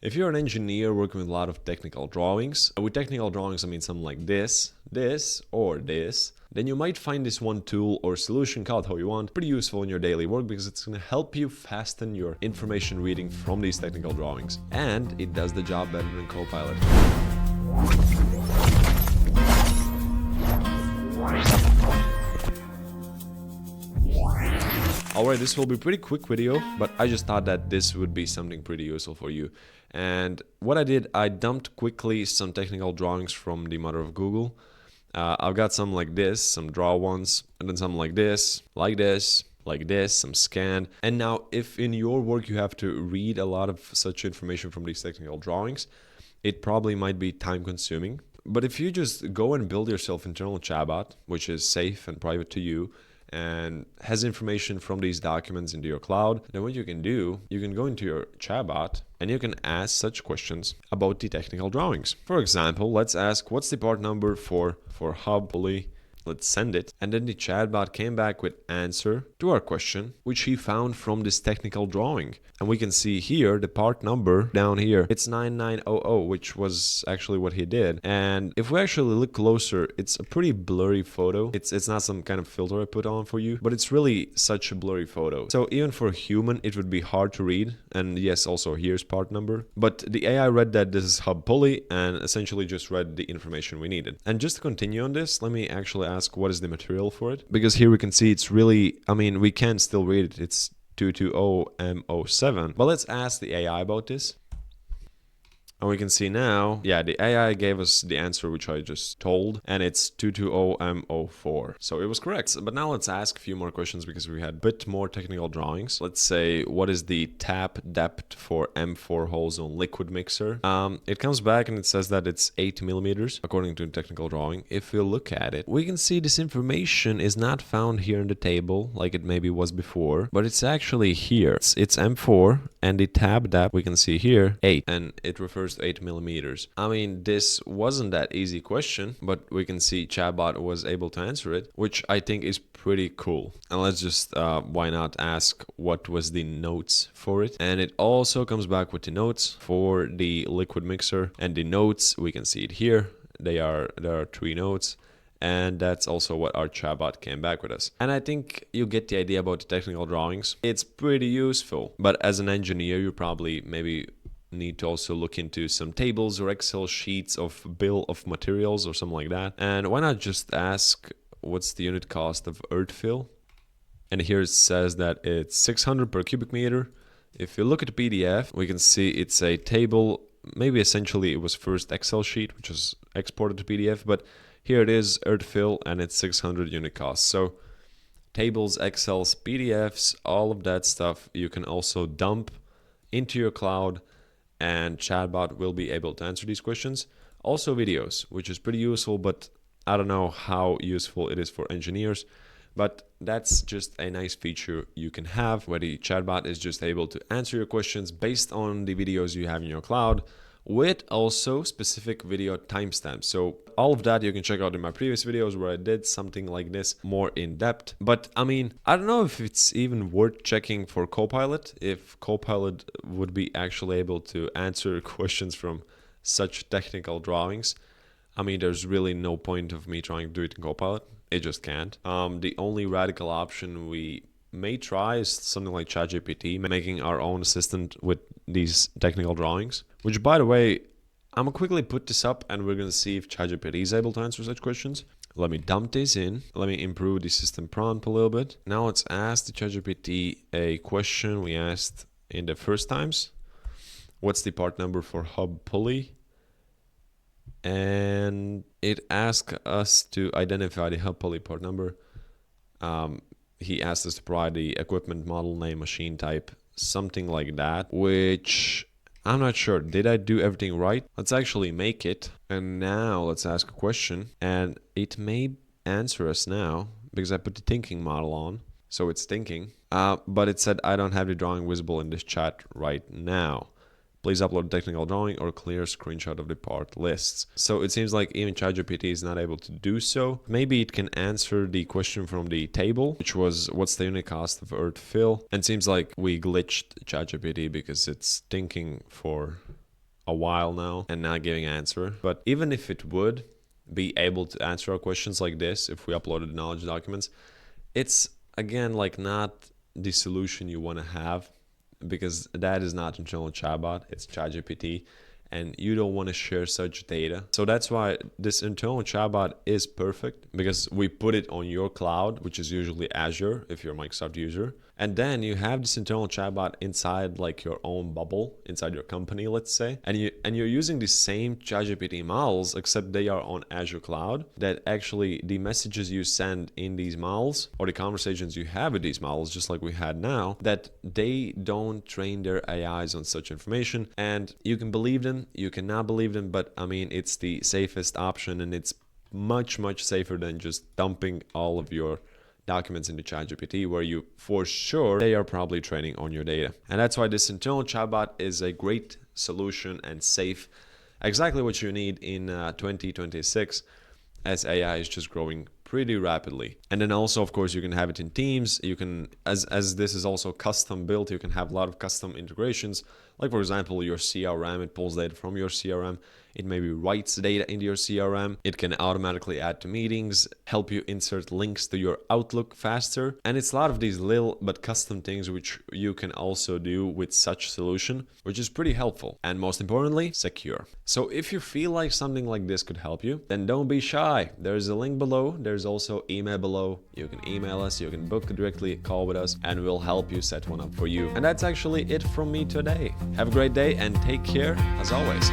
If you're an engineer working with a lot of technical drawings, with technical drawings I mean something like this, or this, then you might find this one tool or solution, call it how you want, pretty useful in your daily work because it's going to help you hasten your information reading from these technical drawings. And it does the job better than Copilot. Alright, this will be a pretty quick video, but I just thought that this would be something pretty useful for you. And what I did, I dumped quickly some technical drawings from the mother of Google. I've got some like this, some draw ones, and then some like this, some scanned. And now if in your work you have to read a lot of such information from these technical drawings, it probably might be time consuming. But if you just go and build yourself internal chatbot, which is safe and private to you, and has information from these documents into your cloud, then what you can do, you can go into your chatbot and you can ask such questions about the technical drawings. For example, let's ask what's the part number for hub pulley. Let's send it. And then the chatbot came back with answer to our question, which he found from this technical drawing. And we can see here the part number down here. It's 9900, which was actually what he did. And if we actually look closer, it's a pretty blurry photo. It's not some kind of filter I put on for you, but it's really such a blurry photo. So even for a human, it would be hard to read. And yes, also here's part number. But the AI read that this is hub pulley and essentially just read the information we needed. And just to continue on this, let me actually ask what is the material for it, because here we can see it's really, I mean, we can still read it. It's 220M07, but let's ask the AI about this. And we can see now, yeah, the AI gave us the answer which I just told, and it's 220M04. So it was correct. But now let's ask a few more questions because we had a bit more technical drawings. Let's say, what is the tap depth for M4 hole zone liquid mixer? It comes back and it says that it's 8 millimeters according to the technical drawing. If we look at it, we can see this information is not found here in the table like it maybe was before, but it's actually here. It's M4 and the tab depth we can see here 8, and it refers to 8 millimeters. I mean, this wasn't that easy question, but we can see chatbot was able to answer it, which I think is pretty cool. And let's just why not ask what was the notes for it. And it also comes back with the notes for the liquid mixer, and the notes we can see it here. There are 3 notes. And that's also what our chatbot came back with us. And I think you get the idea about the technical drawings. It's pretty useful, but as an engineer, you probably maybe need to also look into some tables or Excel sheets of bill of materials or something like that. And why not just ask what's the unit cost of earth fill? And here it says that it's 600 per cubic meter. If you look at the PDF, we can see it's a table. Maybe essentially it was first Excel sheet, which was exported to PDF, but here it is, earth fill, and it's 600 unit cost. So tables, Excels, PDFs, all of that stuff you can also dump into your cloud, and chatbot will be able to answer these questions. Also videos, which is pretty useful, but I don't know how useful it is for engineers. But that's just a nice feature you can have where the chatbot is just able to answer your questions based on the videos you have in your cloud, with also specific video timestamps. So all of that you can check out in my previous videos where I did something like this more in depth. But I mean, I don't know if it's even worth checking for Copilot, if Copilot would be actually able to answer questions from such technical drawings. I mean, there's really no point of me trying to do it in Copilot. It just can't. The only radical option we may try is something like ChatGPT, making our own assistant with these technical drawings, which, by the way, I'm gonna quickly put this up and we're gonna see if ChatGPT is able to answer such questions. Let me dump this in. Let me improve the system prompt a little bit. Now let's ask the ChatGPT a question we asked in the first times. What's the part number for hub pulley? And it asked us to identify the hub pulley part number. He asked us to provide the equipment model name, machine type, something like that, which I'm not sure. Did I do everything right? Let's actually make it. And now let's ask a question. And it may answer us now because I put the thinking model on. So it's thinking. But it said, I don't have the drawing visible in this chat right now. Please upload a technical drawing or clear screenshot of the part lists. So it seems like even ChatGPT is not able to do so. Maybe it can answer the question from the table, which was what's the unit cost of earth fill? And it seems like we glitched ChatGPT because it's thinking for a while now and not giving an answer. But even if it would be able to answer our questions like this, if we uploaded knowledge documents, it's again like not the solution you want to have, because that is not internal chatbot, it's ChatGPT, and you don't want to share such data. So that's why this internal chatbot is perfect, because we put it on your cloud, which is usually Azure if you're a Microsoft user. And then you have this internal chatbot inside like your own bubble, inside your company, let's say. And you're using the same ChatGPT models, except they are on Azure cloud, that actually the messages you send in these models, or the conversations you have with these models, just like we had now, that they don't train their AIs on such information. And you can believe them, you cannot believe them, but I mean, it's the safest option, and it's much, much safer than just dumping all of your documents into ChatGPT, where you for sure they are probably training on your data. And that's why this internal chatbot is a great solution and safe, exactly what you need in 2026, as AI is just growing pretty rapidly. And then also, of course, you can have it in Teams. You can, as this is also custom built, you can have a lot of custom integrations. Like for example, your CRM, it pulls data from your CRM. It maybe writes data into your CRM. It can automatically add to meetings, help you insert links to your Outlook faster. And it's a lot of these little but custom things which you can also do with such solution, which is pretty helpful. And most importantly, secure. So if you feel like something like this could help you, then don't be shy. There's a link below. There's also email below. You can email us, you can book directly a call with us, and we'll help you set one up for you. And that's actually it from me today. Have a great day and take care as always.